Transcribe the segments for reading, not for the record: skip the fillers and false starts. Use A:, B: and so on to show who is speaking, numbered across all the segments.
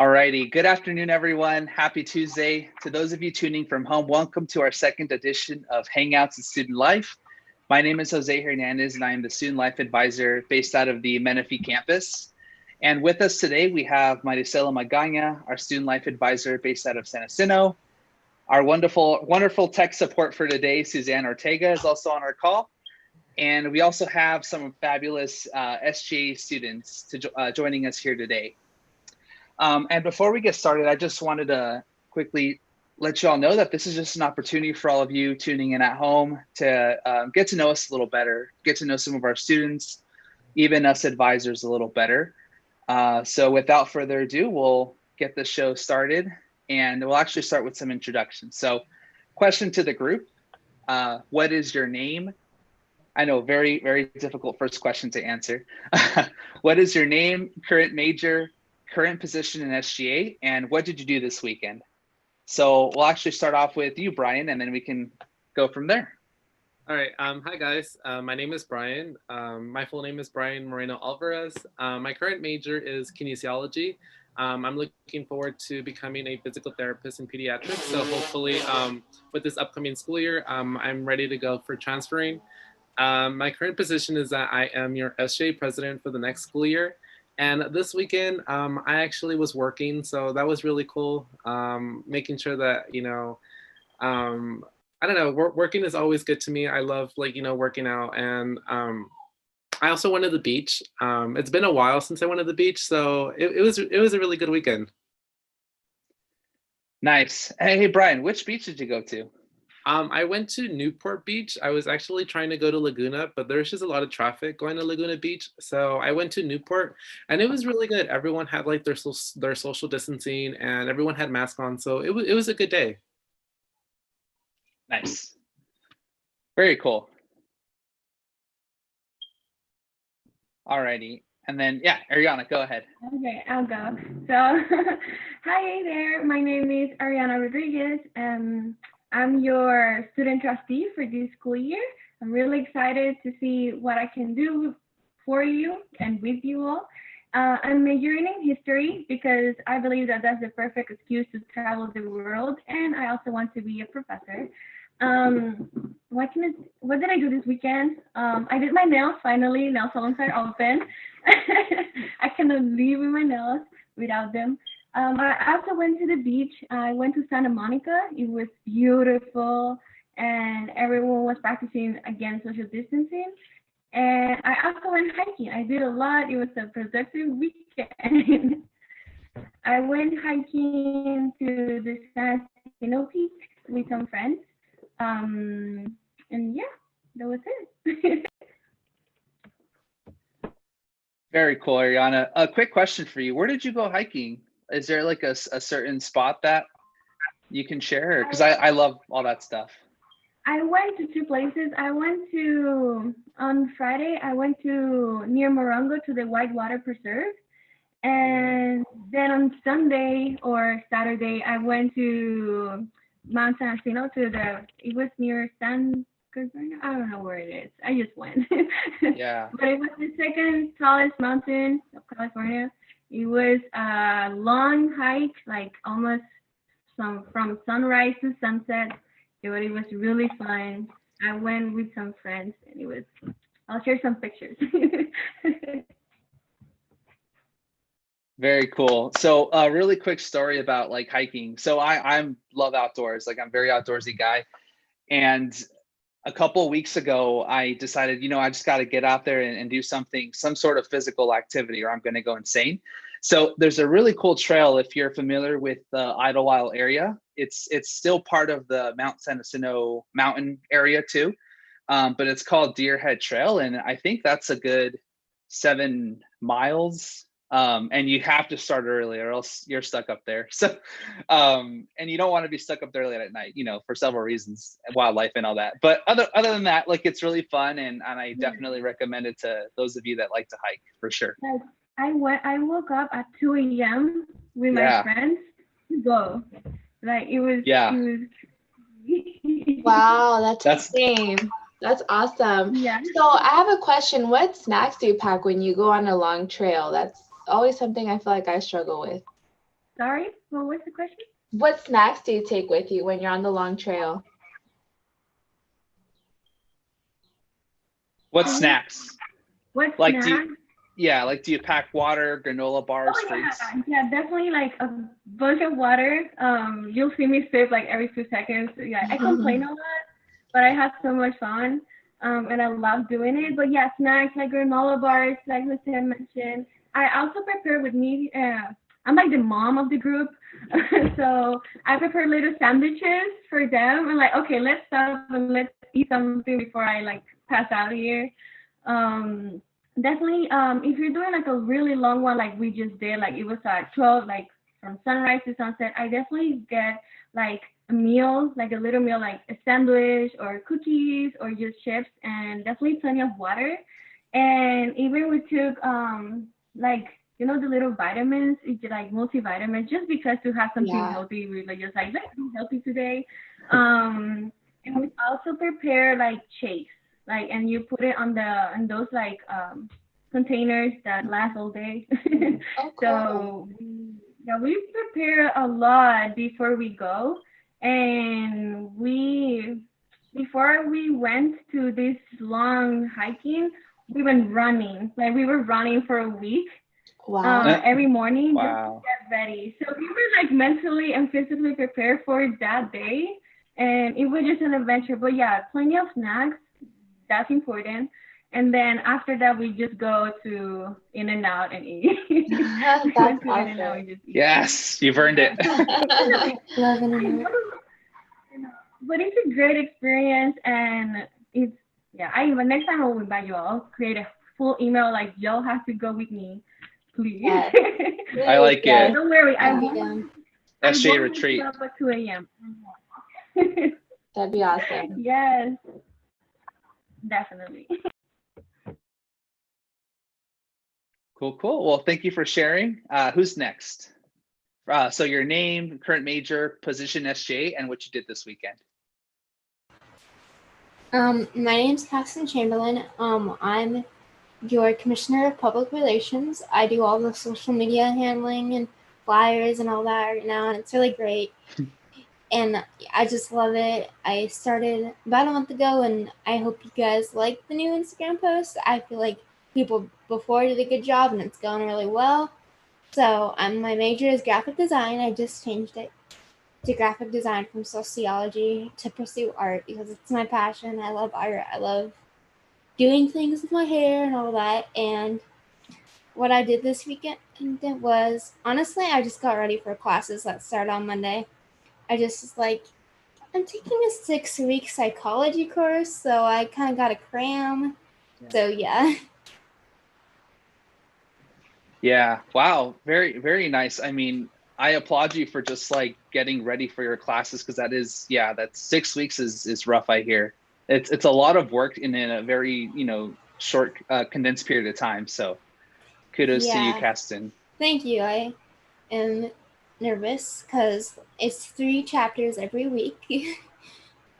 A: Alrighty, good afternoon, everyone. Happy Tuesday. To those of you tuning from home, welcome to our second edition of Hangouts in Student Life. My name is Jose Hernandez, and I am the Student Life Advisor based out of the Menifee campus. And with us today, we have Maricela Magaña, our Student Life Advisor based out of San Jacinto. Our wonderful tech support for today, Suzanne Ortega, is also on our call. And we also have some fabulous SGA students joining us here today. And before we get started, I just wanted to quickly let you all know that this is just an opportunity for all of you tuning in at home to get to know us a little better, get to know some of our students, even us advisors a little better. So without further ado, we'll get the show started, and we'll actually start with some introductions. So question to the group, what is your name? I know, very, very difficult first question to answer. What is your name, current major, current position in SGA, and what did you do this weekend? So we'll actually start off with you, Brian, and then we can go from there.
B: All right. Hi, guys. My name is Brian. My full name is Brian Moreno Alvarez. My current major is kinesiology. I'm looking forward to becoming a physical therapist in pediatrics. So hopefully with this upcoming school year, I'm ready to go for transferring. My current position is that I am your SGA president for the next school year. And this weekend, I actually was working, so that was really cool. Making sure that, I don't know, working is always good to me. I love working out, and I also went to the beach. It's been a while since I went to the beach, so it was a really good weekend.
A: Nice. Hey, Brian, which beach did you go to?
B: I went to Newport Beach. I was actually trying to go to Laguna, but there's just a lot of traffic going to Laguna Beach. So I went to Newport, and it was really good. Everyone had like their social distancing, and everyone had masks on. So it was a good day.
A: Nice. Very cool. Alrighty. And then, yeah, Ariana, go ahead.
C: Okay, I'll go. So, hi there. My name is Ariana Rodriguez. I'm your student trustee for this school year. I'm really excited to see what I can do for you and with you all. I'm majoring in history because I believe that that's the perfect excuse to travel the world, and I also want to be a professor. What did I do this weekend? I did my nails finally. Nail salons are open. I cannot live with my nails without them. I also went to the beach. I went to Santa Monica. It was beautiful, and everyone was practicing against social distancing. And I also went hiking. I did a lot. It was a productive weekend. I went hiking to the San Jacinto Peak with some friends. And yeah, that was it.
A: Very cool, Ariana. A quick question for you. Where did you go hiking? Is there like a certain spot that you can share? Because I love all that stuff.
C: I went to two places. On Friday, I went to near Morongo to the Whitewater Preserve. And then on Sunday or Saturday, I went to Mount San Jacinto it was near San, I don't know where it is. I just went.
A: Yeah.
C: But it was the second tallest mountain of California. It was a long hike, like almost from sunrise to sunset. It was really fun. I went with some friends, and I'll share some pictures.
A: Very cool. So a really quick story about like hiking. So I'm love outdoors. Like I'm a very outdoorsy guy. And a couple of weeks ago, I decided, I just got to get out there and do some sort of physical activity, or I'm going to go insane. So there's a really cool trail if you're familiar with the Idlewild area. It's still part of the Mount San Jacinto mountain area too, but it's called Deer Head Trail, and I think that's a good 7 miles. And you have to start early or else you're stuck up there. So, and you don't want to be stuck up there late at night, for several reasons, wildlife and all that. But other than that, like it's really fun. And I definitely recommend it to those of you that like to hike for sure.
C: I woke up at 2 a.m. with my friends to go. Like it was.
D: Wow, that's insane. That's awesome.
C: Yeah.
D: So I have a question. What snacks do you pack when you go on a long trail? That's always something I feel like I struggle with.
C: Sorry, what was the question?
D: What snacks do you take with you when you're on the long trail?
A: What snacks?
C: What
A: Like
C: snack?
A: do you pack water, granola bars,
C: Oh
A: fruits?
C: yeah, definitely like a bunch of water. You'll see me sip like every 2 seconds. Yeah, I complain a lot, but I have so much fun. And I love doing it. But yeah, snacks like granola bars, like Lucia mentioned. I also prepare with me. I'm like the mom of the group, so I prepare little sandwiches for them. And like, okay, let's stop and let's eat something before I like pass out here. Um, Definitely, if you're doing like a really long one, like we just did, like it was at 12, like from sunrise to sunset, I definitely get like a meal, like a little meal, like a sandwich or cookies or just chips, and definitely plenty of water. And even we took like the little vitamins, it's like multivitamins, just because to have something
D: Yeah.
C: healthy. We like just like let's be healthy today. And we also prepare like shakes, like, and you put it on those like containers that last all day.
D: Oh, cool.
C: So yeah, we prepare a lot before we go, and we before we went to this long hiking, we went running. Like we were running for a week,
D: Wow.
C: every morning just to
A: Wow.
C: get ready. So we were like mentally and physically prepared for that day, and it was just an adventure. But yeah, plenty of snacks. That's important. And then after that, we just go to In and Out and eat. We
D: That's
C: went to In and Out
D: awesome.
C: and just eat.
A: Yes, you've earned it.
D: Love
C: I
D: it.
C: know, but it's a great experience, and it's yeah. Next time I will invite you all. Create a full email like y'all have to go with me, please.
D: Yes.
A: I like it.
C: Don't worry,
D: I'd be down.
C: I
A: SJ
C: won't
A: retreat.
C: wake up at 2 a.m.
D: That'd be awesome.
C: Yes, definitely.
A: Cool, cool. Well, thank you for sharing. Who's next? So your name, current major, position SJ, and what you did this weekend.
E: My name's Tyson Chamberlain. I'm your Commissioner of Public Relations. I do all the social media handling and flyers and all that right now, and it's really great. And I just love it. I started about a month ago, and I hope you guys like the new Instagram post. I feel like people before did a good job, and it's going really well. So my major is graphic design. I just changed it to graphic design from sociology to pursue art because it's my passion. I love art. I love doing things with my hair and all that. And what I did this weekend was, honestly, I just got ready for classes that start on Monday. I just was like, I'm taking a 6-week psychology course, so I kind of got a cram.
A: Yeah.
E: So yeah.
A: Yeah. Wow. Very, very nice. I mean, I applaud you for just like getting ready for your classes, because that's 6 weeks is rough. I hear it's a lot of work in a very short condensed period of time. So kudos to you, Kasten.
E: Thank you. I am nervous because it's 3 chapters every week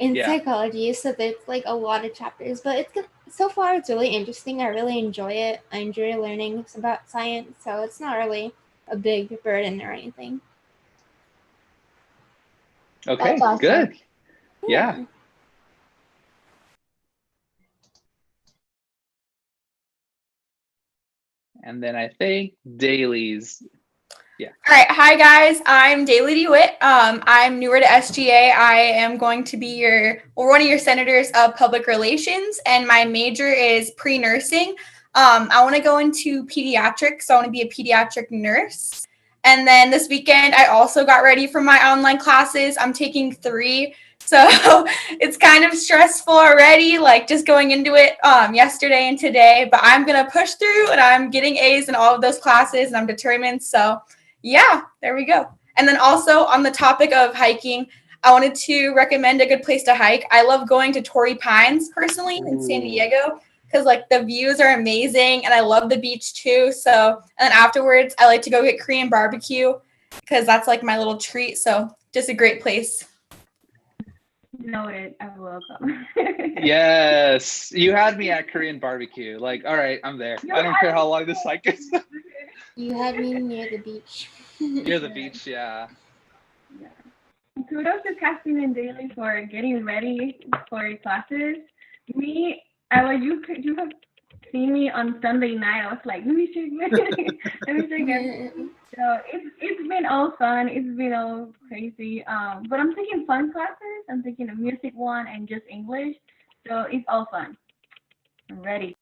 E: in psychology, so it's like a lot of chapters, but so far it's really interesting. I really enjoy it. I enjoy learning about science, so it's not really a big burden or anything.
A: Okay,
D: awesome.
A: good. Yeah. And then I think Daly's. Yeah.
F: All right. Hi, guys. I'm Daly DeWitt. I'm newer to SGA. I am going to be one of your senators of public relations, and my major is pre-nursing. I want to go into pediatrics, so I want to be a pediatric nurse. And then this weekend, I also got ready for my online classes. I'm taking 3. So it's kind of stressful already, like just going into it yesterday and today. But I'm going to push through, and I'm getting A's in all of those classes, and I'm determined. So yeah, there we go. And then also on the topic of hiking, I wanted to recommend a good place to hike. I love going to Torrey Pines personally in San Diego, because like the views are amazing, and I love the beach too. So, and then afterwards, I like to go get Korean barbecue, because that's like my little treat. So just a great place.
C: Noted. I will come.
A: Yes, you had me at Korean barbecue. Like, all right, I'm there. I don't care how long this hike is.
E: You had me near the beach.
A: Near the beach, yeah.
C: Yeah. Kudos to Casting and Daly for getting ready for your classes. Me, you have seen me on Sunday night. I was like, let me check everything. So it's been all fun. It's been all crazy. But I'm taking fun classes. I'm taking a music one and just English. So it's all fun. I'm ready.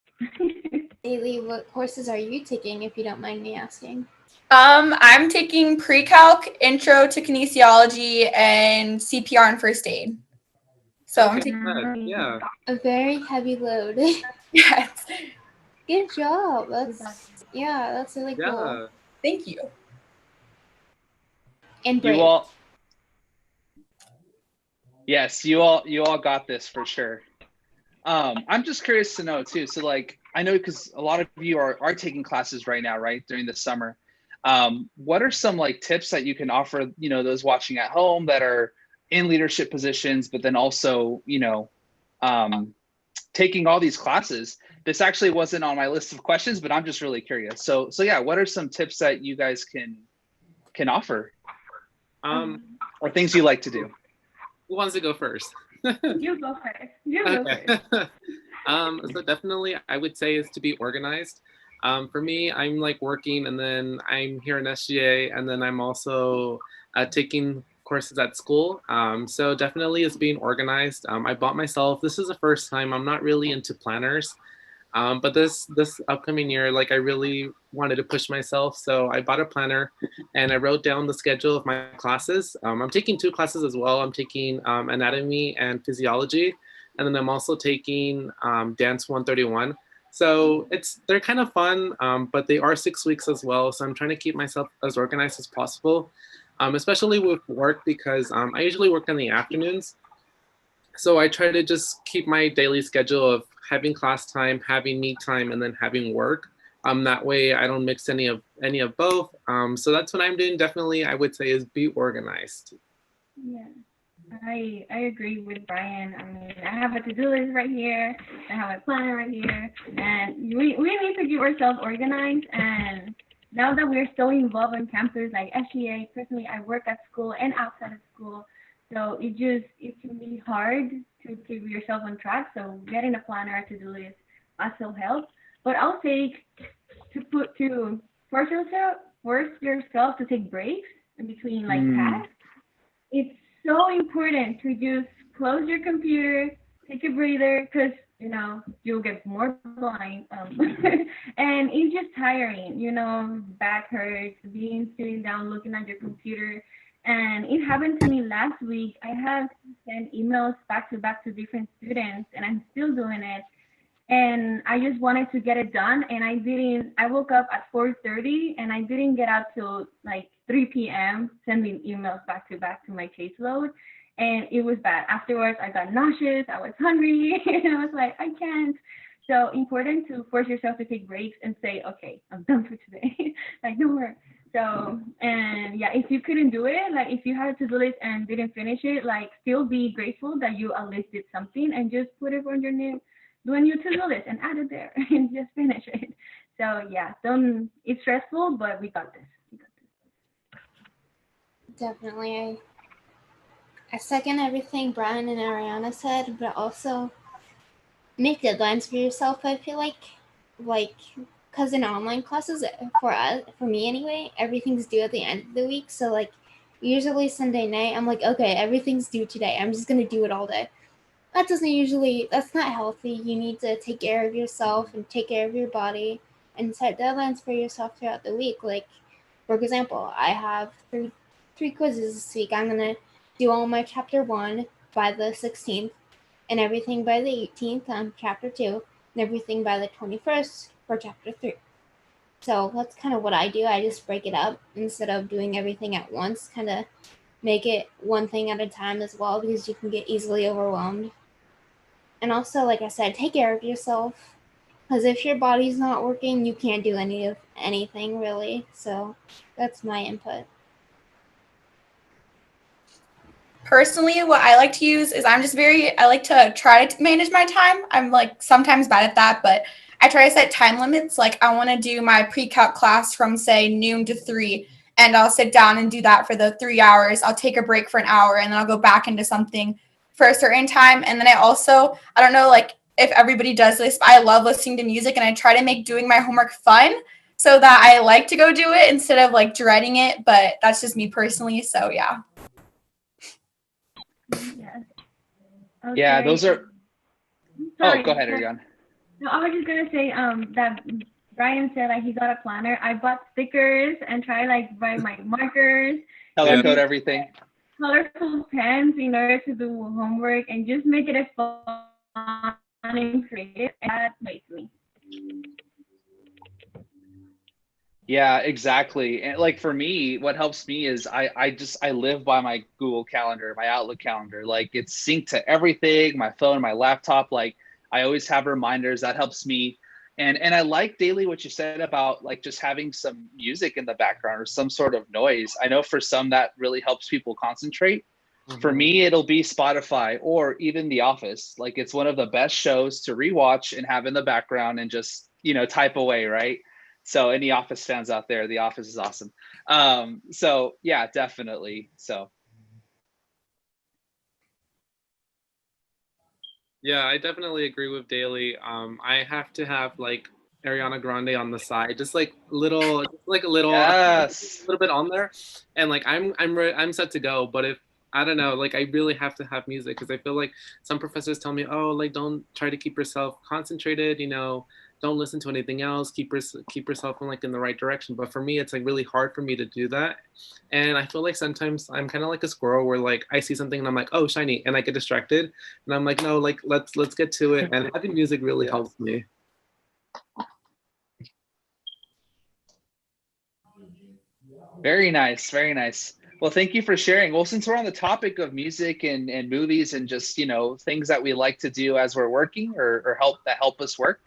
E: Daly, what courses are you taking, if you don't mind me asking?
F: I'm taking pre-calc, intro to kinesiology, and CPR and first aid. So I'm taking
B: Yeah.
E: A very heavy load.
F: yes.
E: Good job. That's really cool.
B: Yeah.
F: Thank you.
E: And brave.
A: You all, yes, you all got this for sure. I'm just curious to know too. So like, I know because a lot of you are taking classes right now, right, during the summer. What are some like tips that you can offer, those watching at home that are in leadership positions, but then also, taking all these classes? This actually wasn't on my list of questions, but I'm just really curious. So yeah, what are some tips that you guys can offer? Or things you like to do?
B: Who wants to go first?
C: You go first. Go first.
B: So definitely I would say is to be organized. For me, I'm like working and then I'm here in SGA and then I'm also taking courses at school. So definitely is being organized. I bought myself, this is the first time, I'm not really into planners. But this upcoming year, like I really wanted to push myself. So I bought a planner and I wrote down the schedule of my classes. I'm taking 2 classes as well. I'm taking anatomy and physiology. And then I'm also taking dance 131. So they're kind of fun, but they are 6 weeks as well. So I'm trying to keep myself as organized as possible, especially with work because I usually work in the afternoons. So I try to just keep my daily schedule of having class time, having me time, and then having work. That way I don't mix any of both. So that's what I'm doing. Definitely, I would say is be organized.
C: Yeah, I agree with Brian. I mean, I have a to-do list right here. I have a planner right here, and we need to keep ourselves organized. And now that we're so involved in campus like SGA, personally, I work at school and outside of school. So it can be hard to keep yourself on track. So getting a planner, a to-do list also helps. But I'll take to force yourself to take breaks in between like tasks. It's so important to just close your computer, take a breather, because you'll get more blind, and it's just tiring. Back hurts, sitting down looking at your computer. And it happened to me last week. I have sent emails back to back to different students, and I'm still doing it. And I just wanted to get it done, and I didn't. I woke up at 4:30, and I didn't get out till like 3 p.m. sending emails back to my caseload, and it was bad. Afterwards, I got nauseous. I was hungry, and I was like, I can't. So important to force yourself to take breaks and say, okay, I'm done for today. Like no more. So, and yeah, if you couldn't do it, like if you had a to-do list and didn't finish it, like still be grateful that you at least did something and just put it on your name, do a new to-do list and add it there and just finish it. So yeah, it's stressful, but we got this.
E: Definitely. I second everything Brian and Ariana said, but also make deadlines for yourself. I feel like because in online classes, for me anyway, everything's due at the end of the week. So like usually Sunday night, I'm like, okay, everything's due today. I'm just gonna do it all day. That's not healthy. You need to take care of yourself and take care of your body and set deadlines for yourself throughout the week. Like, for example, I have three quizzes this week. I'm gonna do all my chapter 1 by the 16th and everything by the 18th on chapter 2 and everything by the 21st for chapter 3. So that's kind of what I do. I just break it up instead of doing everything at once, kind of make it one thing at a time as well, because you can get easily overwhelmed. And also, like I said, take care of yourself, because if your body's not working, you can't do anything really. So that's my input.
F: Personally, what I like to use is I like to try to manage my time. I'm like sometimes bad at that, but I try to set time limits. Like I want to do my pre-calc class from say noon to 3, and I'll sit down and do that for the 3 hours. I'll take a break for an hour, and then I'll go back into something for a certain time. And then I don't know like if everybody does this, but I love listening to music, and I try to make doing my homework fun so that I like to go do it instead of like dreading it. But that's just me personally. So yeah.
C: Yes. Okay.
A: Yeah, those are.
C: Sorry,
A: Oh, go ahead, Ariana.
C: No, I was just gonna say that Brian said like he got a planner. I bought stickers and try like write my markers,
A: Color code everything.
C: colorful pens in order to do homework and just make it as fun and creative. And that makes me.
A: Yeah, exactly. And like for me, what helps me is I live by my Google Calendar, my Outlook calendar. Like it's synced to everything, my phone, my laptop. Like I always have reminders. That helps me. And I like Daly what you said about like just having some music in the background or some sort of noise. I know for some that really helps people concentrate. For me, it'll be Spotify or even The Office. Like it's one of the best shows to rewatch and have in the background and just, type away, right? So any Office fans out there, The Office is awesome. So yeah, definitely. So.
B: Yeah, I definitely agree with Daly. I have to have like Ariana Grande on the side, just like a little,
A: Yes.
B: a little bit on there, and like I'm set to go. But if I don't know, like I really have to have music because I feel like some professors tell me, oh, like don't try to keep yourself concentrated, don't listen to anything else, keep yourself in like in the right direction. But for me, it's like really hard for me to do that, and I feel like sometimes I'm kind of like a squirrel where like I see something and I'm like, oh, shiny, and I get distracted, and I'm like, no, like let's get to it. And having music really helps me.
A: Very nice, very nice. Well, thank you for sharing. Well, since we're on the topic of music and movies and just, things that we like to do as we're working or help us work,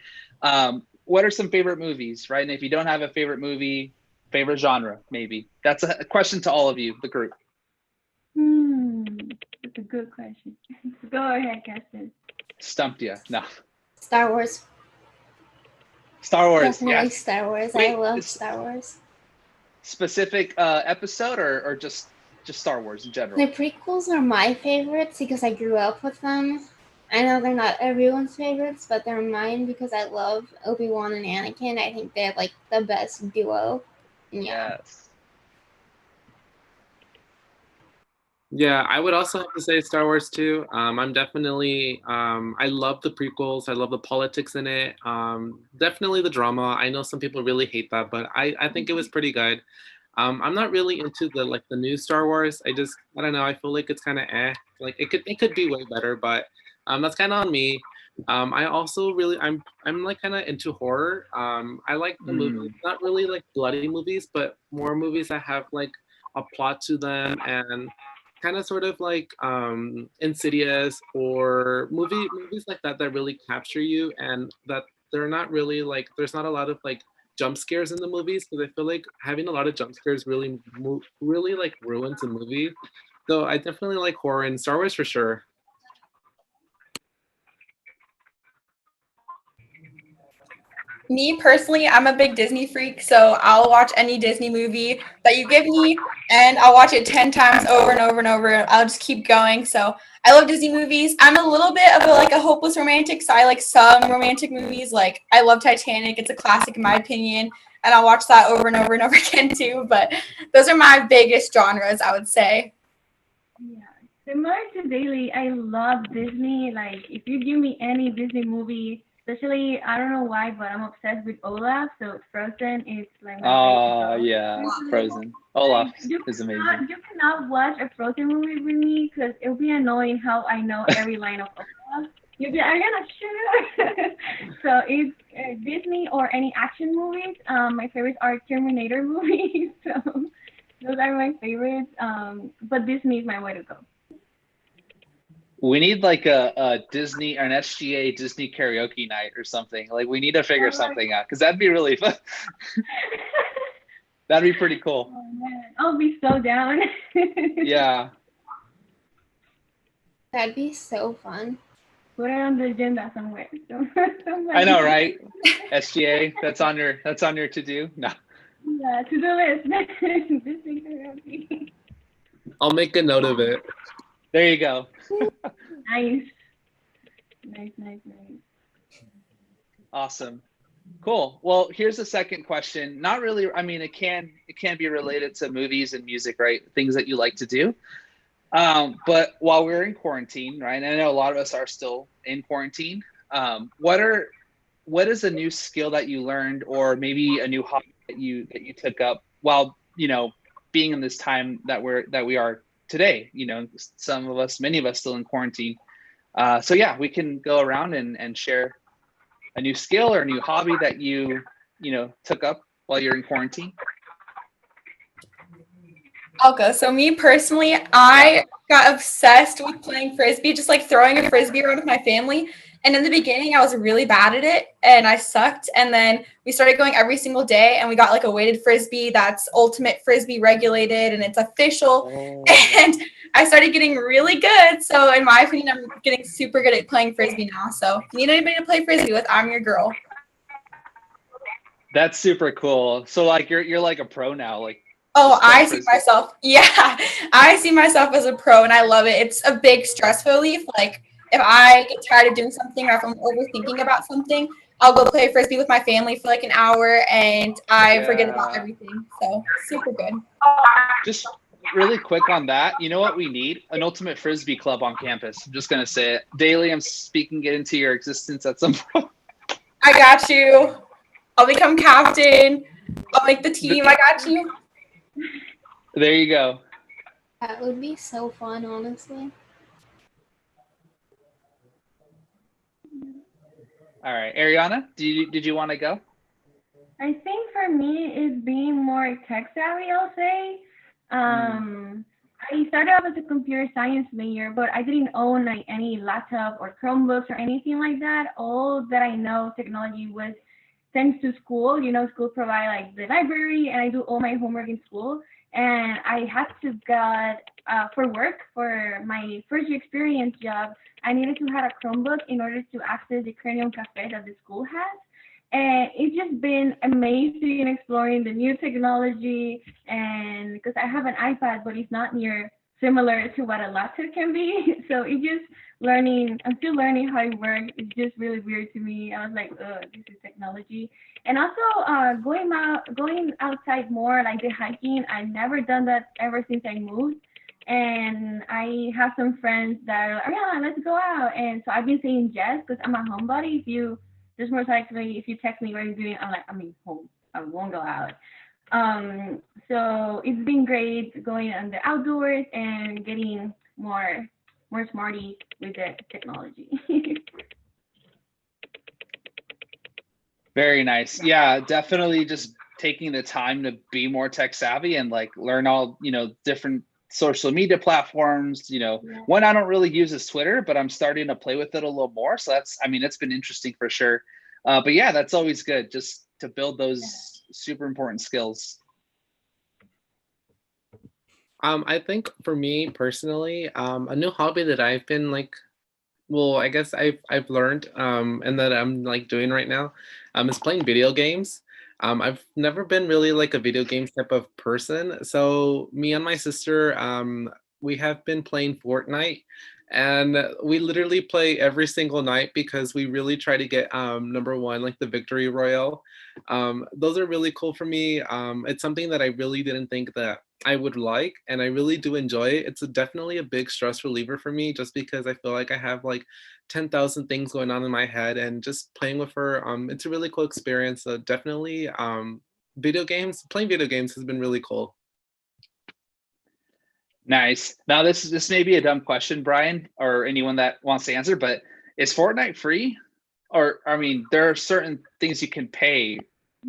A: what are some favorite movies, right? And if you don't have a favorite movie, favorite genre, maybe. That's a question to all of you, the group.
C: That's a good question. Go ahead, Keston.
A: Stumped you. No.
E: Star Wars.
A: Star Wars,
E: Definitely
A: yes.
E: Star Wars.
A: Wait,
E: I love Star Wars.
A: Specific episode or just Star Wars in general?
E: The prequels are my favorites because I grew up with them. I know they're not everyone's favorites, but they're mine because I love Obi-Wan and Anakin. I think they're like the best duo. Yeah.
A: Yes.
B: Yeah, I would also have to say Star Wars too. I'm definitely, I love the prequels. I love the politics in it. Definitely the drama. I know some people really hate that, but I think it was pretty good. I'm not really into the new Star Wars. I don't know. I feel like it's kind of like it could be way better, but that's kind of on me. I also really, I'm like kind of into horror. I like the movies, not really like bloody movies, but more movies that have like a plot to them and kind of sort of like Insidious or movies like that really capture you, and that they're not really like there's not a lot of like jump scares in the movies, because I feel like having a lot of jump scares really like ruins a movie. So I definitely like horror and Star Wars for sure.
F: Me personally, I'm a big Disney freak, so I'll watch any Disney movie that you give me, and I'll watch it 10 times over and over and over. I'll just keep going. So I love Disney movies. I'm a little bit of a hopeless romantic, so I like some romantic movies. Like I love Titanic. It's a classic in my opinion, and I'll watch that over and over and over again too. But those are my biggest genres, I would say.
C: Yeah, similar to Daly, I love Disney. Like if you give me any Disney movie, especially, I don't know why, but I'm obsessed with Olaf. So Frozen is like my
A: Oh, yeah, Frozen. Olaf is amazing.
C: You cannot watch a Frozen movie with me because it'll be annoying how I know every line of Olaf. You'll be like, Ariana, shut up. So it's Disney or any action movies. My favorites are Terminator movies. So those are my favorites. But Disney is my way to go.
A: We need like a Disney or an SGA Disney karaoke night or something. Like we need to figure something out because that'd be really fun. That'd be pretty cool.
C: Oh, man. I'll be so down.
A: Yeah.
E: That'd be so fun.
C: put it on the agenda somewhere. So
A: I know, right? SGA, that's on your to-do. No.
C: Yeah, to-do list. Just make sure everything.
B: I'll make a note of it.
A: There you go.
C: Nice. Nice.
A: Awesome. Cool. Well, here's the second question. Not really, I mean, it can be related to movies and music, right? Things that you like to do. But while we're in quarantine, right? And I know a lot of us are still in quarantine. What is a new skill that you learned, or maybe a new hobby that you took up while, being in this time that we are today? Many of us still in quarantine. So yeah, we can go around and share a new skill or a new hobby that you took up while you're in quarantine.
F: I'll go. So me personally, I got obsessed with playing Frisbee, just like throwing a Frisbee around with my family. And in the beginning, I was really bad at it and I sucked. And then we started going every single day and we got like a weighted Frisbee that's ultimate Frisbee regulated and it's official. Oh. And I started getting really good. So in my opinion, I'm getting super good at playing Frisbee now. So if you need anybody to play Frisbee with, I'm your girl.
A: That's super cool. So like you're like a pro now, like.
F: Oh, I see myself. Yeah, I see myself as a pro and I love it. It's a big stress relief. Like if I get tired of doing something or if I'm overthinking about something, I'll go play Frisbee with my family for like an hour and I forget about everything. So super good.
A: Just really quick on that. You know what we need? An ultimate Frisbee club on campus. I'm just going to say it. Daly, I'm speaking it into your existence at some point.
F: I got you. I'll become captain. I'll make the team. I got you.
A: There you go.
E: That would be so fun, honestly.
A: All right, Ariana, did you want to go?
C: I think for me is being more tech savvy, I'll say. I started off as a computer science major, but I didn't own like any laptop or Chromebooks or anything like that. All that I know technology was thanks to school. School provide like the library and I do all my homework in school. And I had to for work, for my first experience job, I needed to have a Chromebook in order to access the Cranium Cafe that the school has. And it's just been amazing exploring the new technology. And because I have an iPad, but it's not near similar to what a laptop can be. So it's just I'm still learning how it works. It's just really weird to me. I was like, this is technology. And also going outside more, like the hiking. I've never done that ever since I moved. And I have some friends that are like, Ariana, let's go out. And so I've been saying yes because I'm a homebody. Just more likely, if you text me what you're doing, I'm like, I'm home. I won't go out. So it's been great going on the outdoors and getting more smarty with the technology.
A: Very nice. Yeah, definitely just taking the time to be more tech savvy and like learn all, different social media platforms. One I don't really use is Twitter, but I'm starting to play with it a little more. So it's been interesting for sure. But yeah, that's always good just to build those super important skills.
B: I think for me personally, a new hobby that I've been I guess I've learned and that I'm doing right now is playing video games. I've never been really like a video games type of person. So me and my sister, we have been playing Fortnite and we literally play every single night because we really try to get number one, like the victory royale. Those are really cool for me. It's something that I really didn't think that I would like, and I really do enjoy it. It's definitely a big stress reliever for me just because I feel like I have 10,000 things going on in my head, and just playing with her, it's a really cool experience. So definitely playing video games has been really cool.
A: Nice. Now this may be a dumb question, Brian, or anyone that wants to answer, but is Fortnite free? Or there are certain things you can pay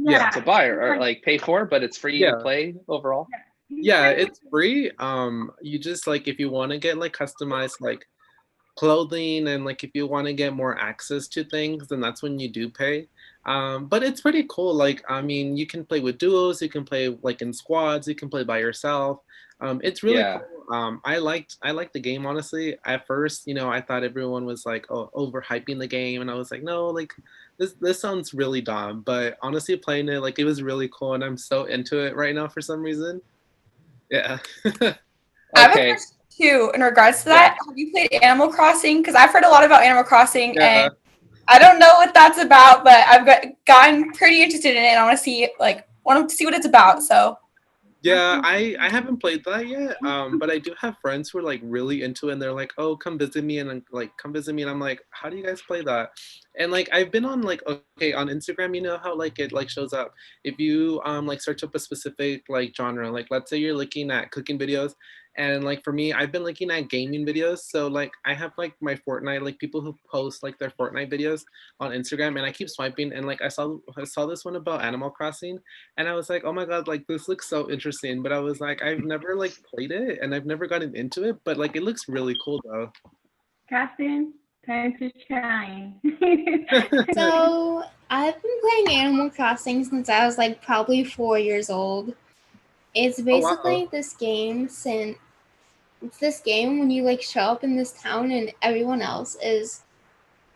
A: to buy or pay for, but it's free to play overall.
B: Yeah, it's free. You just if you want to get customized clothing and if you want to get more access to things, then that's when you do pay. But it's pretty cool. You can play with duos, you can play in squads, you can play by yourself. It's really
A: Yeah.
B: cool. I liked the game, honestly. At first, I thought everyone was like, oh, overhyping the game, and I was like, no, like this sounds really dumb. But honestly, playing it, like, it was really cool, and I'm so into it right now for some reason. Yeah.
F: I have a
A: Okay.
F: question too in regards to that. Have you played Animal Crossing? Because I've heard a lot about Animal Crossing,
B: Yeah.
F: and I don't know what that's about, but I've gotten pretty interested in it. And I want to see what it's about. So
B: Yeah, I haven't played that yet. But I do have friends who are like really into it, and they're like, "Oh, come visit me," and come visit me, and I'm like, "How do you guys play that?" And like I've been on like, okay, on Instagram, you know how like it like shows up if you like search up a specific like genre, like let's say you're looking at cooking videos, and like for me, I've been looking at gaming videos. So like I have like my Fortnite, like people who post like their Fortnite videos on Instagram, and I keep swiping, and like I saw this one about Animal Crossing, and I was like, oh my God, like this looks so interesting. But I was like, I've never like played it, and I've never gotten into it, but like it looks really cool though.
C: Casting, time to shine.
E: So I've been playing Animal Crossing since I was like probably 4 years old. It's basically this game when you like show up in this town and everyone else is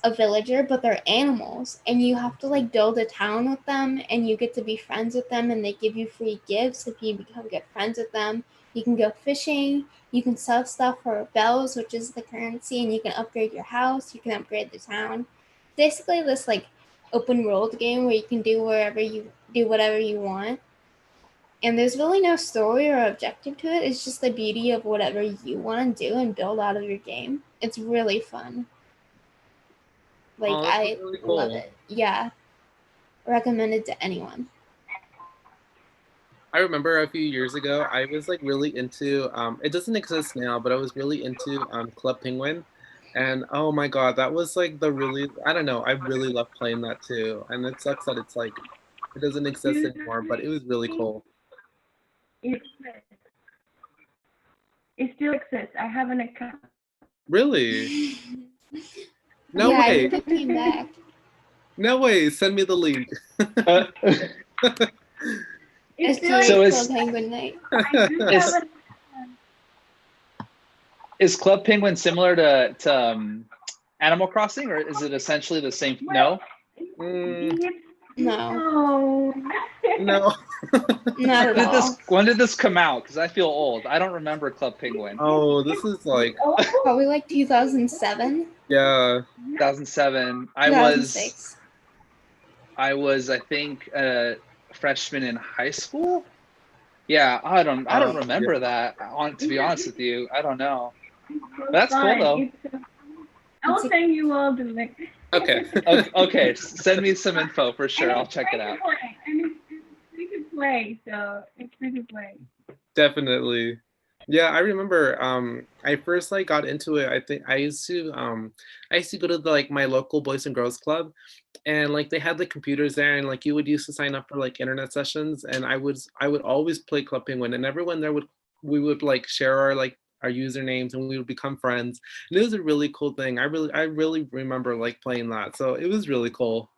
E: a villager, but they're animals, and you have to like build a town with them, and you get to be friends with them, and they give you free gifts if you become good friends with them. You can go fishing, you can sell stuff for bells, which is the currency, and you can upgrade your house, you can upgrade the town. Basically this like open world game where you can do whatever you want. And there's really no story or objective to it. It's just the beauty of whatever you want to do and build out of your game. It's really fun. Like, I
B: really
E: love
B: cool.
E: it. Yeah. Recommend it to anyone.
B: I remember a few years ago, I was like really into, it doesn't exist now, but I was really into Club Penguin. And oh my God, that was like I don't know, I really love playing that too. And it sucks that it's like, it doesn't exist anymore, but it was really cool.
C: It still exists. I have an account.
B: Really? No
E: Yeah,
B: way.
E: it came back.
B: No way. Send me the link.
C: It's
E: SGA
A: So
E: Club
A: is-
E: Penguin Night.
C: I do
A: Is-
C: have an
A: Is Club Penguin similar to Animal Crossing, or is it essentially the same? No.
E: No.
C: No.
E: Not at all.
A: When did this come out? Because I feel old. I don't remember Club Penguin.
B: Oh, this is like,
E: Probably like 2007.
B: yeah.
A: 2007.
E: 2006.
A: I was, I think, a freshman in high school. Yeah, I don't remember that. To be honest with you, I don't know. That's cool though.
C: I'll send you all the link.
B: Okay.
A: Okay, send me some info for sure. I'll check it out.
C: And it's free to play, so it's free to play.
B: Definitely. Yeah, I remember I first like got into it. I think I used to go to like my local Boys and Girls Club, and like they had the computers there, and like you would used to sign up for like internet sessions, and I would always play Club Penguin, and everyone there we would like share our usernames, and we would become friends. And it was a really cool thing. I really remember like playing that. So it was really cool.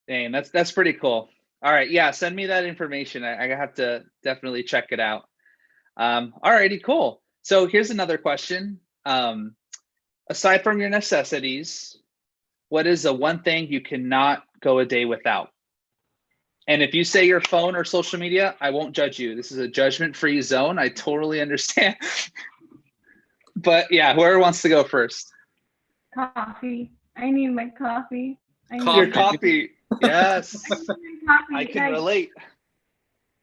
A: Dang, that's pretty cool. All right, yeah, send me that information. I have to definitely check it out. All righty, cool. So here's another question. Aside from your necessities, what is the one thing you cannot go a day without? And if you say your phone or social media, I won't judge you. This is a judgment-free zone. I totally understand. But yeah, whoever wants to go first.
C: Coffee. I need my coffee.
A: Your coffee. Yes.
C: Coffee.
A: I can relate.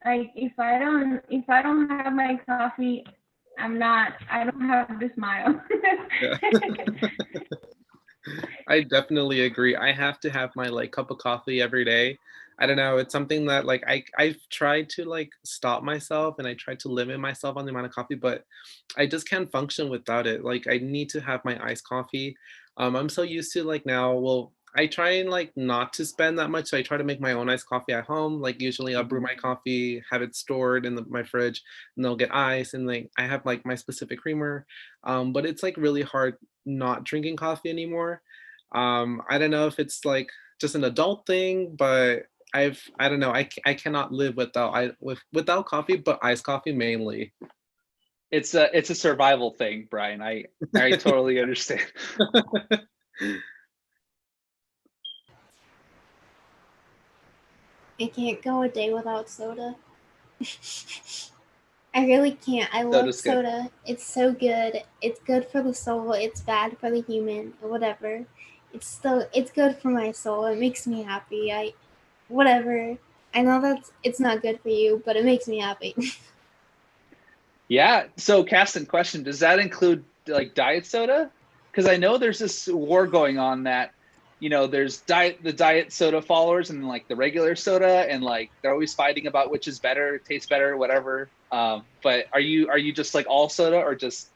C: Like if I don't have my coffee, I don't have the smile.
B: I definitely agree. I have to have my like cup of coffee every day. I don't know. It's something that like I've tried to like stop myself, and I try to limit myself on the amount of coffee, but I just can't function without it. Like I need to have my iced coffee. I'm so used to like now, well, I try and like not to spend that much. So I try to make my own iced coffee at home. Like usually I'll brew my coffee, have it stored in my fridge, and they'll get ice. And like I have like my specific creamer. But it's like really hard not drinking coffee anymore. I don't know if it's like just an adult thing, but I don't know, I cannot live without coffee, but iced coffee mainly.
A: It's a survival thing, Brian. I totally understand.
E: I can't go a day without soda. I really can't. I love
A: Soda's good.
E: soda. It's so good. It's good for the soul. It's bad for the human. Whatever. It's good for my soul. It makes me happy. Whatever. I know it's not good for you, but it makes me happy.
A: Yeah. So, Caston, question: does that include like diet soda? Because I know there's this war going on that, there's the diet soda followers and like the regular soda, and like they're always fighting about which is better, tastes better, whatever. But are you just like all soda, or just,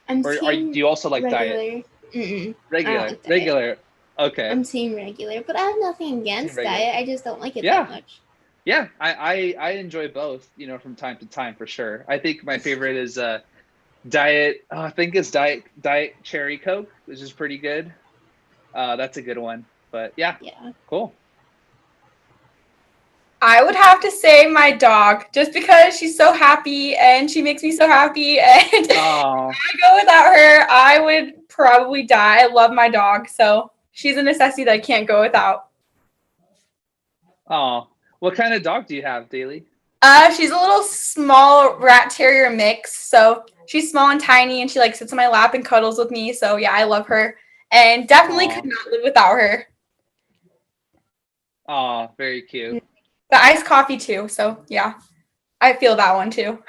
A: do you also like
E: regular.
A: diet?
E: I don't like diet.
A: Regular. Okay.
E: I'm team regular, but I have nothing against diet. I just don't like it
A: Yeah.
E: that much.
A: Yeah, I enjoy both, from time to time, for sure. I think my favorite is diet. I think it's diet cherry Coke, which is pretty good. That's a good one. But yeah, cool.
F: I would have to say my dog, just because she's so happy and she makes me so happy, and if I go without her, I would probably die. I love my dog, so she's a necessity that I can't go without.
A: Oh, what kind of dog do you have, Daly?
F: She's a little small rat terrier mix, so she's small and tiny, and she like sits on my lap and cuddles with me. So yeah, I love her, and definitely could not live without her.
A: Oh, very cute.
F: The iced coffee too. So yeah, I feel that one too.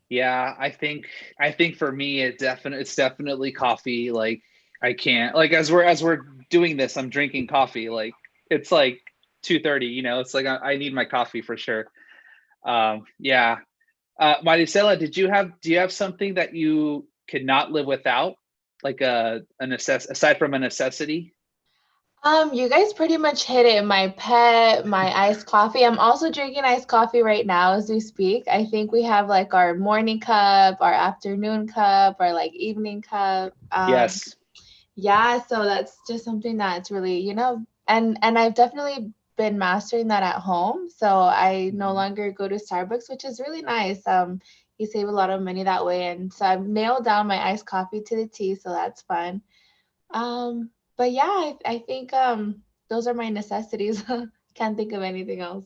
A: Yeah, I think for me it's definitely coffee. Like I can't, like, as we're doing this, I'm drinking coffee. Like it's like 2:30. It's like I need my coffee for sure. Yeah. Maricela, do you have something that you could not live without, like aside from a necessity?
D: You guys pretty much hit it. My pet, my iced coffee. I'm also drinking iced coffee right now as we speak. I think we have like our morning cup, our afternoon cup, our like evening cup.
A: Yes.
D: Yeah, so that's just something that's really, and I've definitely been mastering that at home. So I no longer go to Starbucks, which is really nice. You save a lot of money that way. And so I've nailed down my iced coffee to the T, so that's fun. But yeah, I think those are my necessities. Can't think of anything else.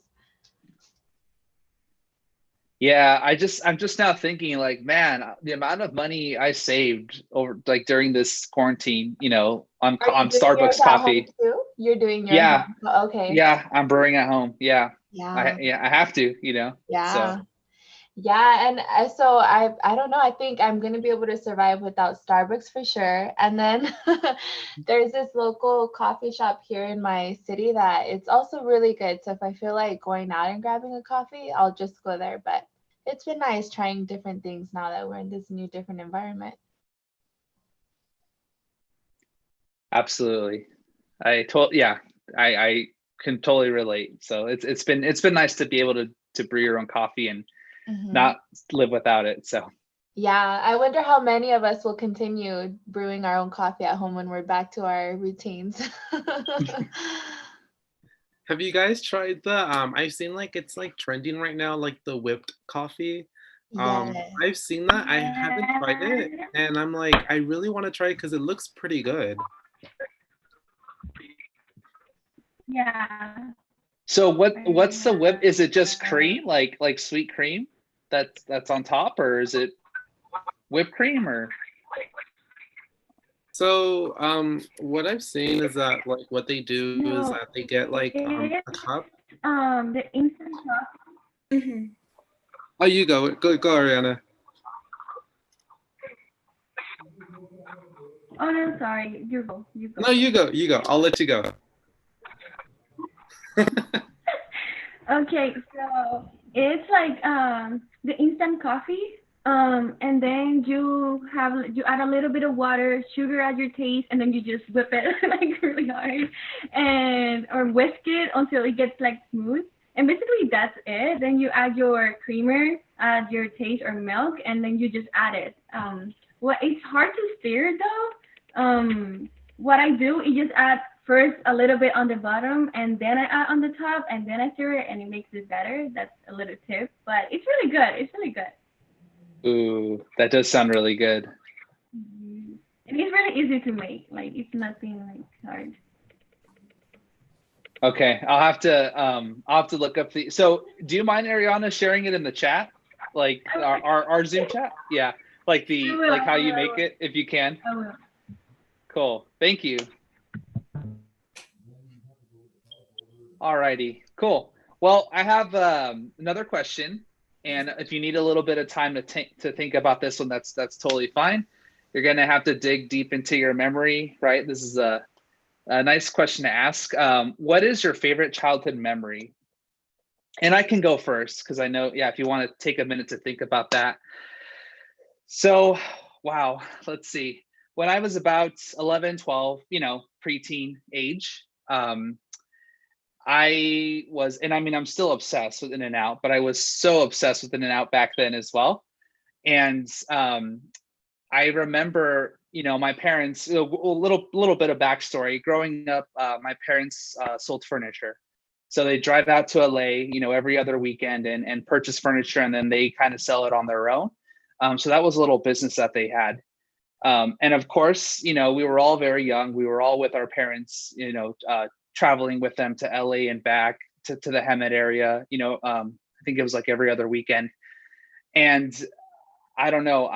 A: Yeah, I'm just now thinking, like, man, the amount of money I saved over, like, during this quarantine, on Starbucks coffee.
D: Too? You're doing yours.
A: Yeah.
D: Oh, okay.
A: Yeah, I'm brewing at home. Yeah.
D: Yeah.
A: I have to,
D: Yeah.
A: So.
D: Yeah, and so I don't know. I think I'm gonna be able to survive without Starbucks for sure. And then there's this local coffee shop here in my city that it's also really good. So if I feel like going out and grabbing a coffee, I'll just go there. But it's been nice trying different things now that we're in this new different environment.
A: Absolutely. I can totally relate. So it's been nice to be able to brew your own coffee and not live without it. So
D: yeah, I wonder how many of us will continue brewing our own coffee at home when we're back to our routines.
B: Have you guys tried the I've seen like it's like trending right now, like the whipped coffee?
D: Yes.
B: I've seen that. I haven't tried it, and I'm like, I really want to try it because it looks pretty good.
C: Yeah.
A: So what's the whip? Is it just cream, like sweet cream that's on top, or is it whipped cream, or?
B: So what I've seen is that like what they do is that they get like a cup.
C: The instant coffee.
B: Oh, you go, Ariana.
C: Oh no, sorry. You go.
B: No, you go. I'll let you go.
C: Okay, so it's like the instant coffee, and then you add a little bit of water, sugar at your taste, and then you just whip it like really hard, or whisk it until it gets like smooth. And basically that's it. Then you add your creamer, add your taste or milk, and then you just add it. It's hard to stir though. What I do is just add first a little bit on the bottom and then I add on the top and then I stir it and it makes it better. That's a little tip, but it's really good. It's really good.
A: Ooh, that does sound really good.
C: And it's really easy to make. Like it's nothing like hard.
A: Okay, I'll have to look up the. So, do you mind, Ariana, sharing it in the chat, like our Zoom chat? Yeah, like like how you make it, if you can.
C: I will.
A: Cool. Thank you. Alrighty. Cool. Well, I have another question, and if you need a little bit of time to think about this one, that's totally fine. You're gonna have to dig deep into your memory, right? This is a nice question to ask. What is your favorite childhood memory? And I can go first because I know, yeah, if you want to take a minute to think about that. So, wow, let's see. When I was about 11, 12, preteen age, I was, and I mean, I'm still obsessed with In-N-Out, but I was so obsessed with In-N-Out back then as well. And I remember, my parents, a little bit of backstory. Growing up, my parents sold furniture. So they drive out to LA, every other weekend and purchase furniture, and then they kind of sell it on their own. So that was a little business that they had. And of course, we were all very young. We were all with our parents, traveling with them to LA and back to the Hemet area. I think it was like every other weekend. And I don't know,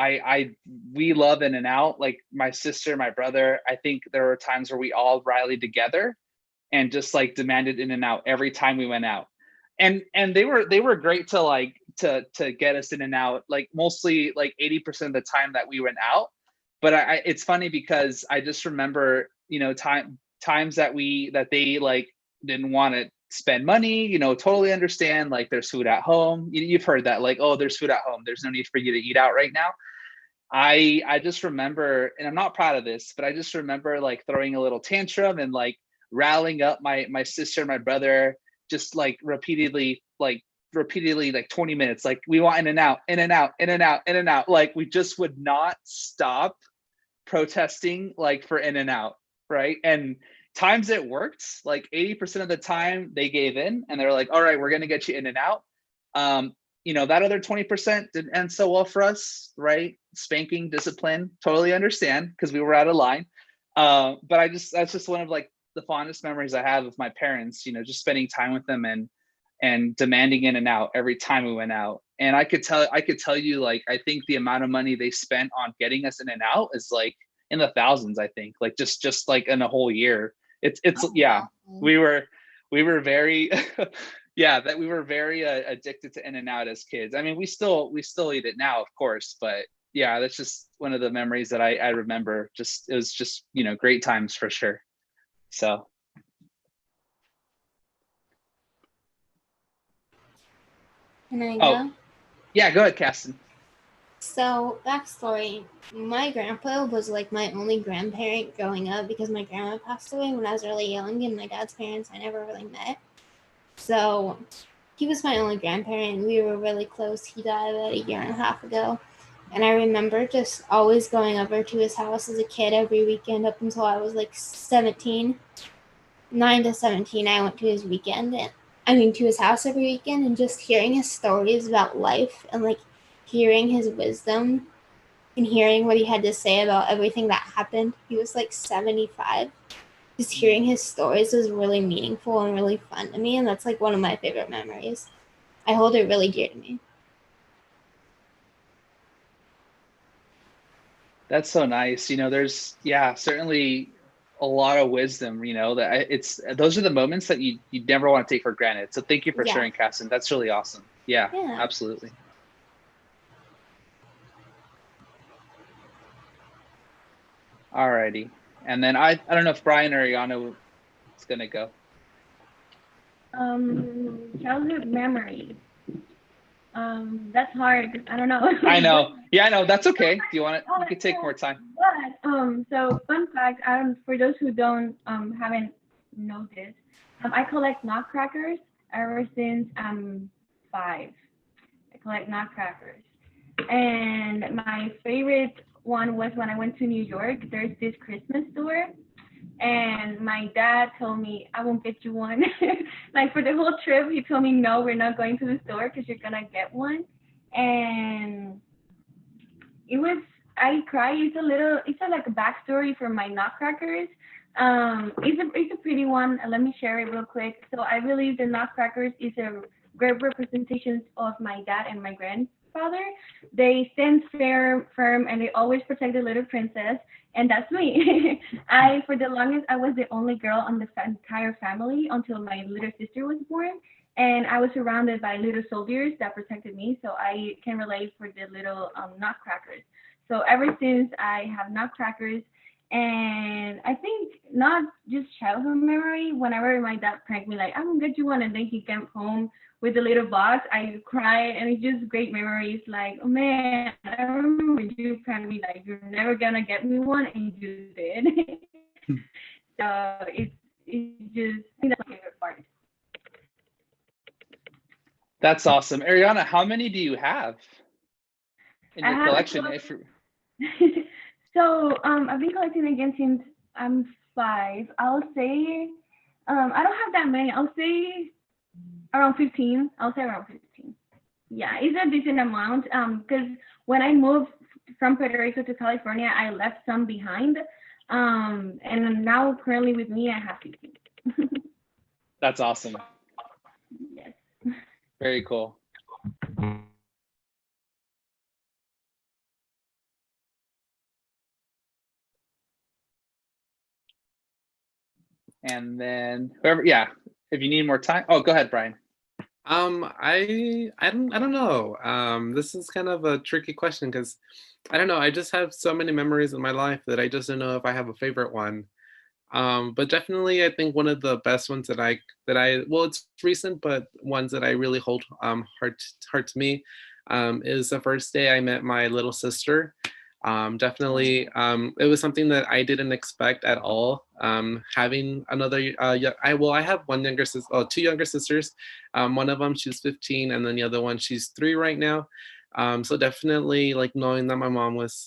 A: we love In-N-Out, like my sister, my brother. I think there were times where we all rallied together and just like demanded In-N-Out every time we went out. And they were great to like to get us In-N-Out, like mostly like 80% of the time that we went out. But it's funny because I just remember, times that they like didn't want to spend money, totally understand, like there's food at home. You've heard that, like, oh, there's food at home, there's no need for you to eat out right now. I just remember, and I'm not proud of this, but I just remember like throwing a little tantrum and like rallying up my sister and my brother, just like repeatedly like 20 minutes, like we want In-N-Out, In-N-Out, In-N-Out, In-N-Out. Like we just would not stop protesting like for In-N-Out, right? And times it worked, like 80% of the time they gave in and they're like, all right, we're gonna get you In-N-Out. That other 20% didn't end so well for us, right? Spanking, discipline, totally understand, because we were out of line. But that's just one of like the fondest memories I have of my parents, just spending time with them and demanding In-N-Out every time we went out. And I could tell you, like, I think the amount of money they spent on getting us In-N-Out is like in the thousands, I think, like just like in a whole year. It's yeah, we were very that we were very addicted to In-N-Out as kids. I mean, we still eat it now, of course, but yeah, that's just one of the memories that I remember. It was just great times for sure. So
E: Can I go?
A: Yeah, go ahead, Caston.
E: So, backstory, my grandpa was like my only grandparent growing up because my grandma passed away when I was really young, and my dad's parents I never really met. So, he was my only grandparent. We were really close. He died about 1.5 years ago. And I remember just always going over to his house as a kid every weekend up until I was like 17. 9 to 17, I went to his to his house every weekend, and just hearing his stories about life and like hearing his wisdom and hearing what he had to say about everything that happened. He was like 75. Just hearing his stories was really meaningful and really fun to me, and that's like one of my favorite memories. I hold it really dear to me.
A: That's so nice. There's certainly a lot of wisdom, that those are the moments that you never want to take for granted. So thank you for sharing, Casson. That's really awesome. Yeah, absolutely. Alrighty. And then I don't know if Brian or Ariana is gonna go.
C: Childhood memories. That's hard. I don't know.
A: I know. Yeah, I know. That's okay. Do you want it? You could take more time.
C: But so fun fact. For those who haven't noticed, I collect Nutcrackers ever since I'm 5. I collect Nutcrackers, and my favorite one was when I went to New York. There's this Christmas store, And my dad told me, I won't get you one. Like for the whole trip, he told me, no, we're not going to the store because you're gonna get one. And it was, I cried. It's like a backstory for my Nutcrackers. It's a pretty one. Let me share it real quick. So I believe the Nutcrackers is a great representation of my dad and my grandfather. They stand firm, and they always protect the little princess, and that's me. For the longest, I was the only girl on the entire family until my little sister was born, and I was surrounded by little soldiers that protected me, so I can relate for the little Nutcrackers. So ever since I have Nutcrackers, and I think not just childhood memory, whenever my dad pranked me, like, I'm gonna get you one, and then he came home with the little box, I cry, and it's just great memories. Like, oh man, I remember you pranked me, like, you're never gonna get me one, and you did. So it's just, I think that's my favorite part.
A: That's awesome. Ariana, how many do you have in your collection?
C: So I've been collecting again since I'm 5. I'll say I don't have that many. I'll say around 15. Yeah, it's a decent amount. Because when I moved from Puerto Rico to California, I left some behind. And now currently with me, I have 15.
A: That's awesome.
C: Yes.
A: Very cool. And then whoever, yeah, if you need more time. Oh, go ahead, Brian.
B: I don't know. This is kind of a tricky question because I don't know. I just have so many memories in my life that I just don't know if I have a favorite one. But definitely, I think one of the best ones that I well, it's recent, but ones that I really hold heart to me is the first day I met my little sister. Definitely, it was something that I didn't expect at all. Having another, I have one younger sister, two younger sisters. One of them, she's 15, and then the other one, she's 3 right now. So definitely, like, knowing that my mom was,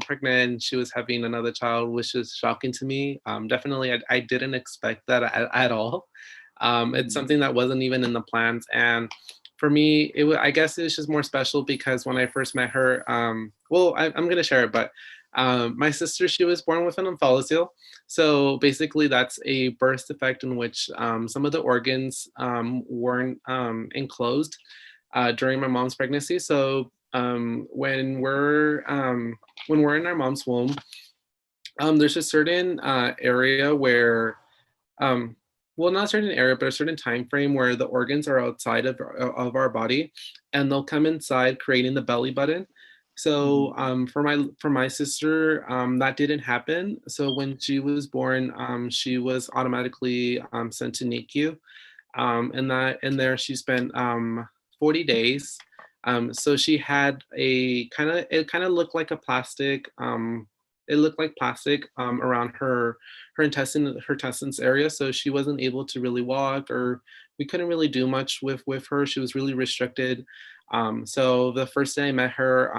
B: pregnant, she was having another child, which is shocking to me. Definitely, I didn't expect that at all. It's something that wasn't even in the plans, and for me, I guess it was just more special because when I first met her, well, I'm gonna share it, but my sister, she was born with an omphalocele. So basically that's a birth defect in which some of the organs weren't enclosed during my mom's pregnancy. So when we're in our mom's womb, there's a certain area where well, not a certain area, but a certain time frame where the organs are outside of our body, and they'll come inside, creating the belly button. So for my sister, that didn't happen. So when she was born, she was automatically sent to NICU, and there she spent 40 days. So she had it kind of looked like a plastic. It looked like plastic around her intestines area, so she wasn't able to really walk, or we couldn't really do much with her. She was really restricted. So the first day I met her,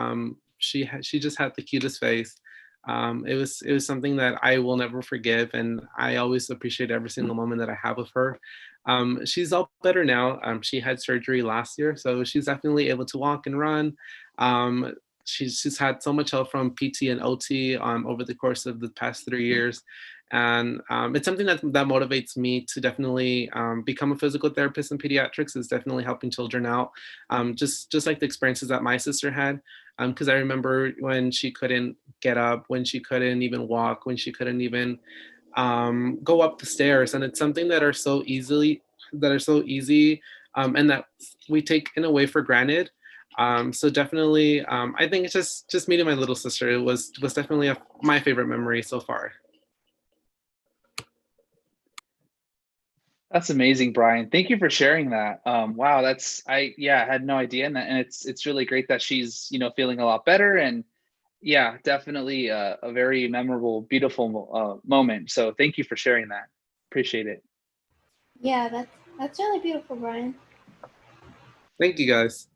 B: she just had the cutest face. It was something that I will never forgive, and I always appreciate every single moment that I have with her. She's all better now. She had surgery last year, so she's definitely able to walk and run. She's had so much help from PT and OT over the course of the past 3 years. And it's something that motivates me to definitely become a physical therapist in pediatrics, is definitely helping children out. Just like the experiences that my sister had. Because I remember when she couldn't get up, when she couldn't even walk, when she couldn't even go up the stairs. And it's something that are so easy, and that we take in a way for granted. So definitely, I think it's just meeting my little sister. It was definitely my favorite memory so far.
A: That's amazing, Brian. Thank you for sharing that. Wow, I had no idea, and it's really great that she's feeling a lot better, and yeah, definitely a very memorable, beautiful moment. So thank you for sharing that. Appreciate it.
E: Yeah, that's really beautiful, Brian.
B: Thank you, guys.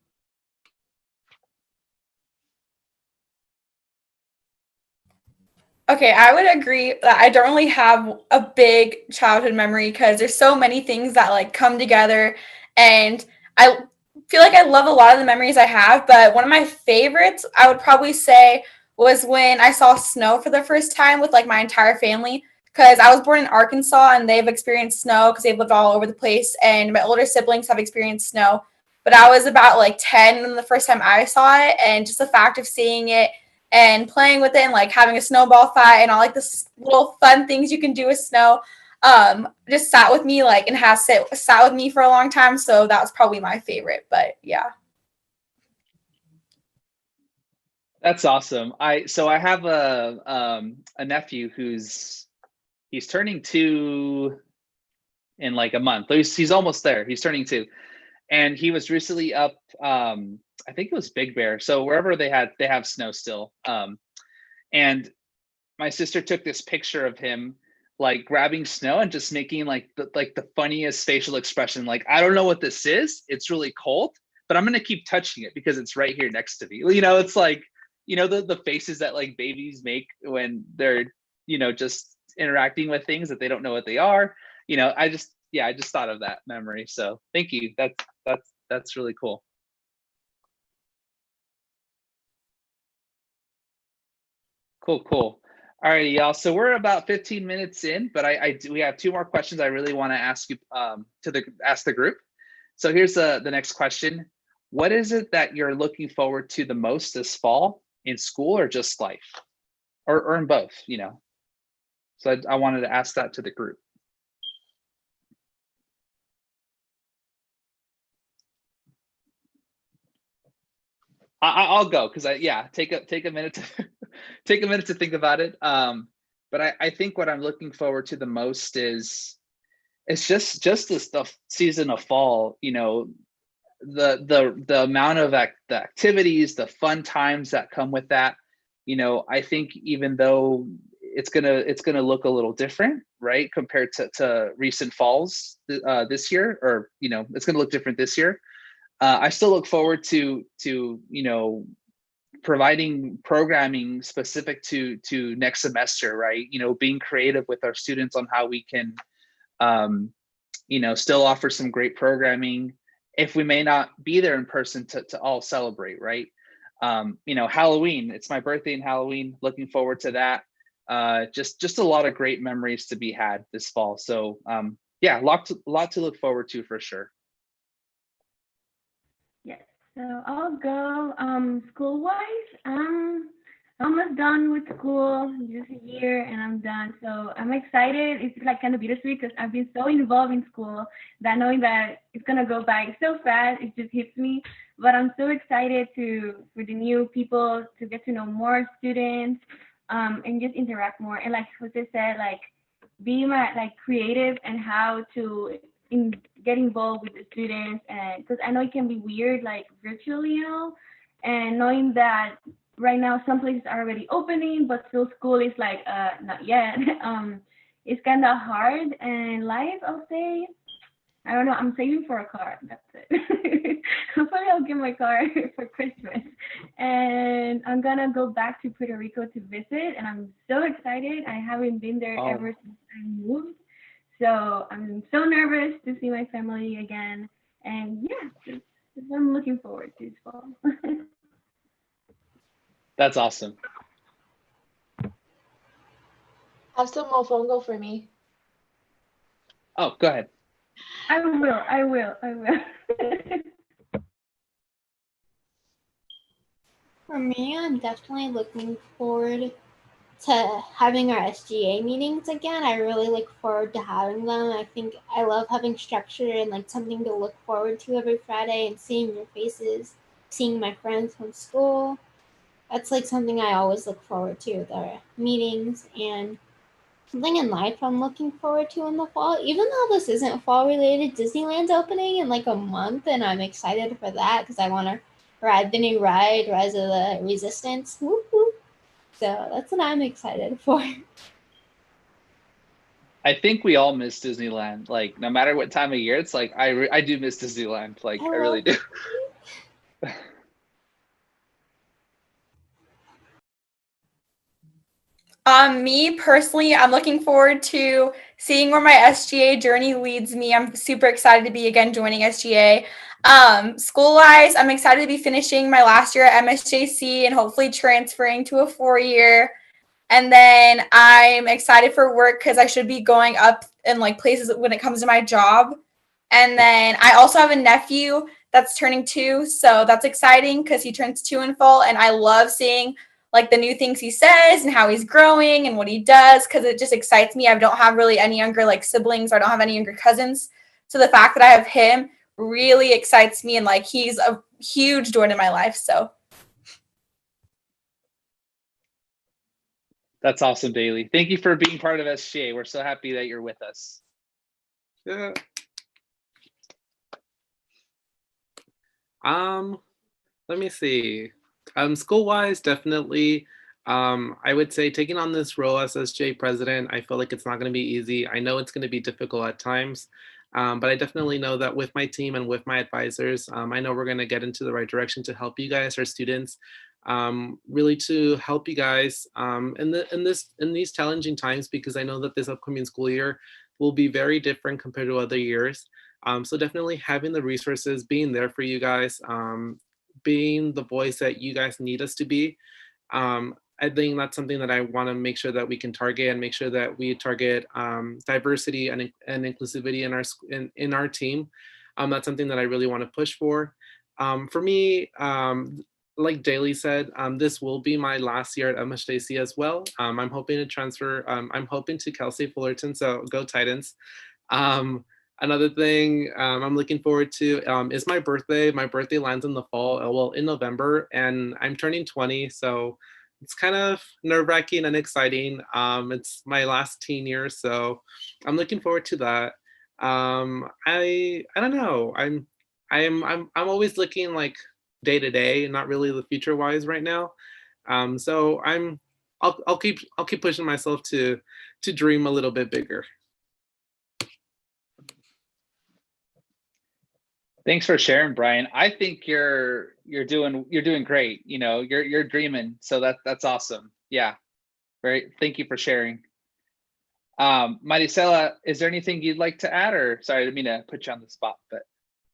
F: Okay, I would agree that I don't really have a big childhood memory because there's so many things that like come together, and I feel like I love a lot of the memories I have, but one of my favorites I would probably say was when I saw snow for the first time with like my entire family, because I was born in Arkansas and they've experienced snow because they've lived all over the place, and my older siblings have experienced snow. But I was about like 10 when the first time I saw it, and just the fact of seeing it and playing with it and like having a snowball fight and all like this little fun things you can do with snow just sat with me like and has sat with me for a long time. So that was probably my favorite. But yeah.
A: That's awesome. I have a nephew he's turning 2 in like a month. He's almost there. He's turning 2. And he was recently up I think it was Big Bear. So wherever they have snow still. And my sister took this picture of him like grabbing snow and just making like the funniest facial expression. Like, I don't know what this is. It's really cold, but I'm gonna keep touching it because it's right here next to me. You know, it's like, you know, the faces that like babies make when they're, you know, just interacting with things that they don't know what they are. You know, I just thought of that memory. So thank you. That's really cool. Cool. All right, y'all. So we're about 15 minutes in, but we have 2 more questions I really want to ask you ask the group. So here's the next question. What is it that you're looking forward to the most this fall in school or just life? Or in both, you know? So I wanted to ask that to the group. I'll go because take a minute to take a minute to think about it. But I think what I'm looking forward to the most is it's just this the season of fall. You know, the amount of the activities, the fun times that come with that. You know, I think even though it's gonna look a little different, right, compared to recent falls this year, or you know, it's gonna look different this year. I still look forward to you know, providing programming specific to next semester, right? You know, being creative with our students on how we can, you know, still offer some great programming if we may not be there in person to all celebrate, right? You know, Halloween, it's my birthday in Halloween. Looking forward to that. Just a lot of great memories to be had this fall. So yeah, lot to look forward to for sure.
C: Yes, so I'll go school-wise. I'm almost done with school, just a year and I'm done. So I'm excited. It's like kind of bittersweet because I've been so involved in school that knowing that it's gonna go by so fast, it just hits me. But I'm so excited for the new people to get to know more students and just interact more. And like Jose said, like be like creative and how to get involved with the students, and because I know it can be weird like virtually, you know, and knowing that right now some places are already opening but still school is like not yet. It's kind of hard, and life, I'll say, I don't know, I'm saving for a car, that's it. Hopefully I'll get my car for Christmas, and I'm gonna go back to Puerto Rico to visit, and I'm so excited. I haven't been there ever since I moved. So I'm so nervous to see my family again. And yeah, just I'm looking forward to this fall.
A: That's awesome.
D: Have some mofongo for me.
A: Oh, go ahead.
C: I will.
E: For me, I'm definitely looking forward to having our SGA meetings again. I really look forward to having them. I think I love having structure and like something to look forward to every Friday, and seeing your faces, seeing my friends from school. That's like something I always look forward to, the meetings. And something in life I'm looking forward to in the fall. Even though this isn't fall related, Disneyland's opening in like a month, and I'm excited for that because I want to ride the new ride, Rise of the Resistance. Whoop, whoop. So that's what I'm excited for.
A: I think we all miss Disneyland. Like, no matter what time of year, it's like I do miss Disneyland. Like, I really do.
F: Me personally, I'm looking forward to seeing where my SGA journey leads me. I'm super excited to be again joining SGA. School-wise, I'm excited to be finishing my last year at MSJC and hopefully transferring to a 4-year. And then I'm excited for work because I should be going up in like places when it comes to my job. And then I also have a nephew that's turning 2, so that's exciting because he turns 2 in fall, and I love seeing like the new things he says and how he's growing and what he does because it just excites me. I don't have really any younger like siblings, or I don't have any younger cousins, so the fact that I have him really excites me, and like he's a huge joy in my life. So
A: That's awesome, Daly. Thank you for being part of SGA. We're so happy that you're with us.
B: Yeah. Let me see. School-wise, definitely. I would say taking on this role as SJ president, I feel like it's not going to be easy. I know it's going to be difficult at times, but I definitely know that with my team and with my advisors, I know we're going to get into the right direction to help you guys, our students, really to help you guys in these challenging times, because I know that this upcoming school year will be very different compared to other years. So definitely having the resources, being there for you guys, being the voice that you guys need us to be. I think that's something that I want to make sure that we can target, and make sure that we target diversity and inclusivity in our team. That's something that I really want to push for. For me, like Daly said, this will be my last year at MSJC as well. I'm hoping to transfer. I'm hoping to Cal State Fullerton, so go Titans. Another thing I'm looking forward to is my birthday. My birthday lands in the fall, well, in November, and I'm turning 20, so it's kind of nerve-wracking and exciting. It's my last teen year, so I'm looking forward to that. I don't know. I'm always looking like day to day, not really the future-wise right now. So I'll keep pushing myself to dream a little bit bigger.
A: Thanks for sharing, Brian. I think you're doing great. You know, you're dreaming. So that's awesome. Yeah. Thank you for sharing. Maricela, is there anything you'd like to add, or sorry, I didn't mean to put you on the spot, but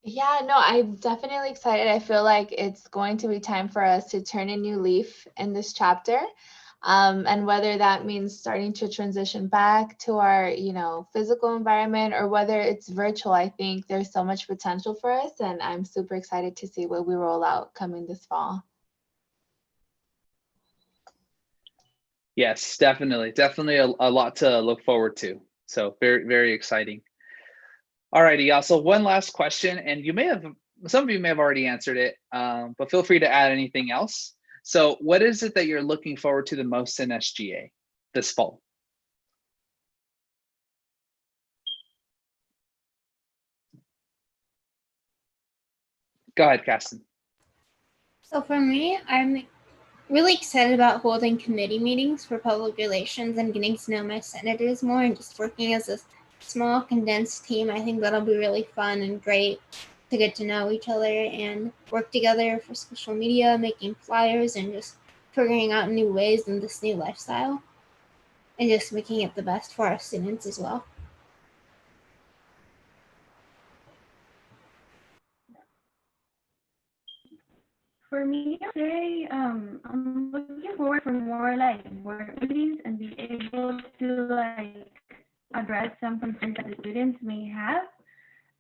D: Yeah, no, I'm definitely excited. I feel like it's going to be time for us to turn a new leaf in this chapter. And whether that means starting to transition back to our, physical environment, or whether it's virtual, I think there's so much potential for us. And I'm super excited to see what we roll out coming this fall.
A: yes, definitely a lot to look forward to. So very, very exciting. All righty, y'all. So one last question, and some of you may have already answered it, but feel free to add anything else. So what is it that you're looking forward to the most in SGA this fall? Go ahead, Caston.
E: So for me, I'm really excited about holding committee meetings for public relations and getting to know my senators more, and just working as a small condensed team. I think that'll be really fun and great to get to know each other and work together for social media, making flyers, and just figuring out new ways in this new lifestyle, and just making it the best for our students as well.
C: For me, I'd say I'm looking forward for more like work activities and be able to like address some concerns that the students may have.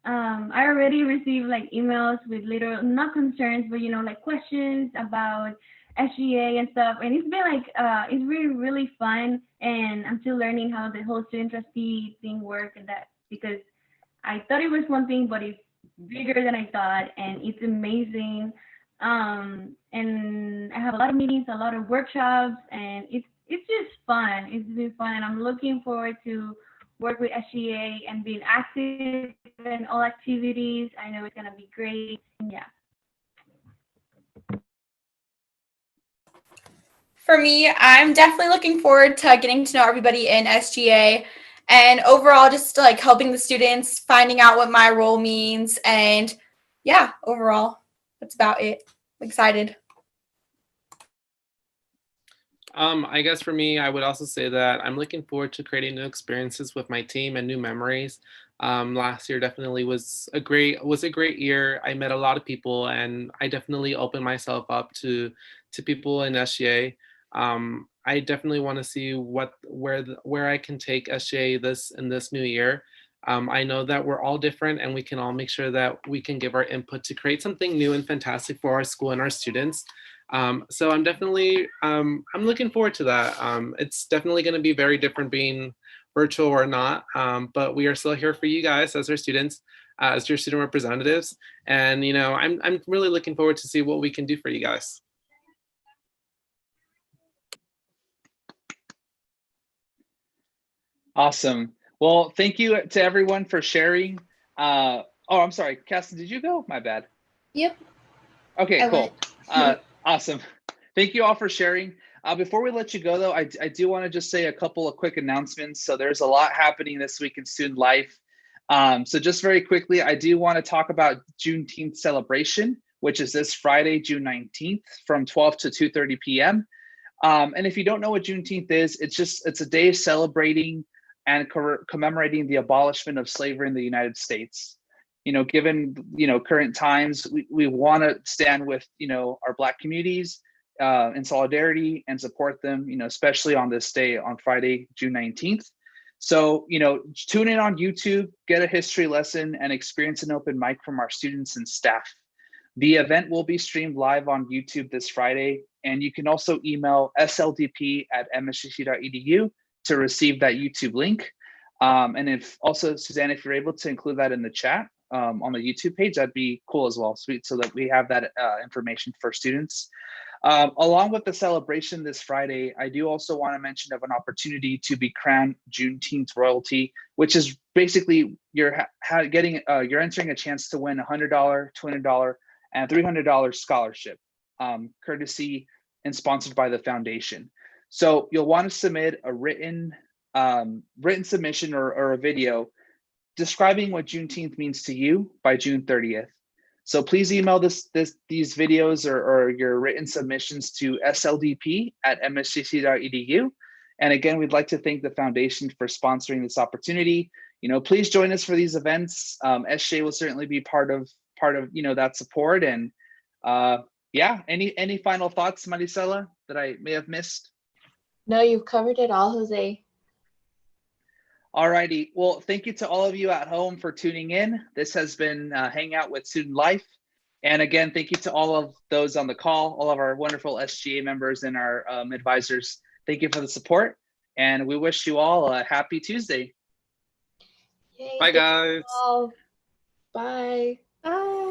C: I already received like emails with little, not concerns, but like questions about SGA and stuff. And it's been like, it's really, really fun. And I'm still learning how the whole student trustee thing works, and that, because I thought it was one thing, but it's bigger than I thought, and it's amazing. And I have a lot of meetings, a lot of workshops, and it's just fun. It's been fun, and I'm looking forward to work with SGA and being active in all activities. I know it's gonna be great. Yeah.
F: For me, I'm definitely looking forward to getting to know everybody in SGA, and overall just like helping the students, finding out what my role means, and yeah, overall, that's about it. I'm excited.
B: I guess for me, I would also say that I'm looking forward to creating new experiences with my team and new memories. Last year definitely was a great year. I met a lot of people, and I definitely opened myself up to people in SGA. I definitely want to see where I can take SGA this new year. I know that we're all different, and we can all make sure that we can give our input to create something new and fantastic for our school and our students. So I'm looking forward to that. It's definitely going to be very different being virtual or not, but we are still here for you guys as our students, as your student representatives. And, I'm really looking forward to see what we can do for you guys.
A: Awesome. Well, thank you to everyone for sharing. Oh, I'm sorry, Cassie, did you go? My bad.
E: Yep.
A: Okay, cool. Awesome. Thank you all for sharing. Before we let you go, though, I do want to just say a couple of quick announcements. So there's a lot happening this week in student life. So just very quickly, I do want to talk about Juneteenth celebration, which is this Friday, June 19th from 12 to 2:30 p.m. And if you don't know what Juneteenth is, it's a day celebrating and commemorating the abolishment of slavery in the United States. Given current times, we want to stand with our Black communities in solidarity and support them, especially on this day on Friday, June 19th. So tune in on YouTube, get a history lesson, and experience an open mic from our students and staff. The event will be streamed live on YouTube this Friday, and you can also email sldp@mscc.edu to receive that YouTube link. And if also, Suzanne, if you're able to include that in the chat on the YouTube page, that'd be cool as well, sweet, so that we have that information for students. Along with the celebration this Friday, I do also want to mention of an opportunity to be crowned Juneteenth royalty, which is basically you're entering a chance to win $100, $200, and $300 scholarship, courtesy and sponsored by the foundation. So you'll want to submit a written submission or a video describing what Juneteenth means to you by June 30th. So please email these videos or your written submissions to sldp@mscc.edu. And again, we'd like to thank the foundation for sponsoring this opportunity. Please join us for these events. SJ will certainly be part of that support. And yeah, any final thoughts, Maricela, that I may have missed?
D: No, you've covered it all, Jose.
A: All righty. Well, thank you to all of you at home for tuning in. This has been Hangout with Student Life. And again, thank you to all of those on the call, all of our wonderful SGA members and our advisors. Thank you for the support. And we wish you all a happy Tuesday.
D: Yay,
B: bye, guys.
D: Bye.
E: Bye.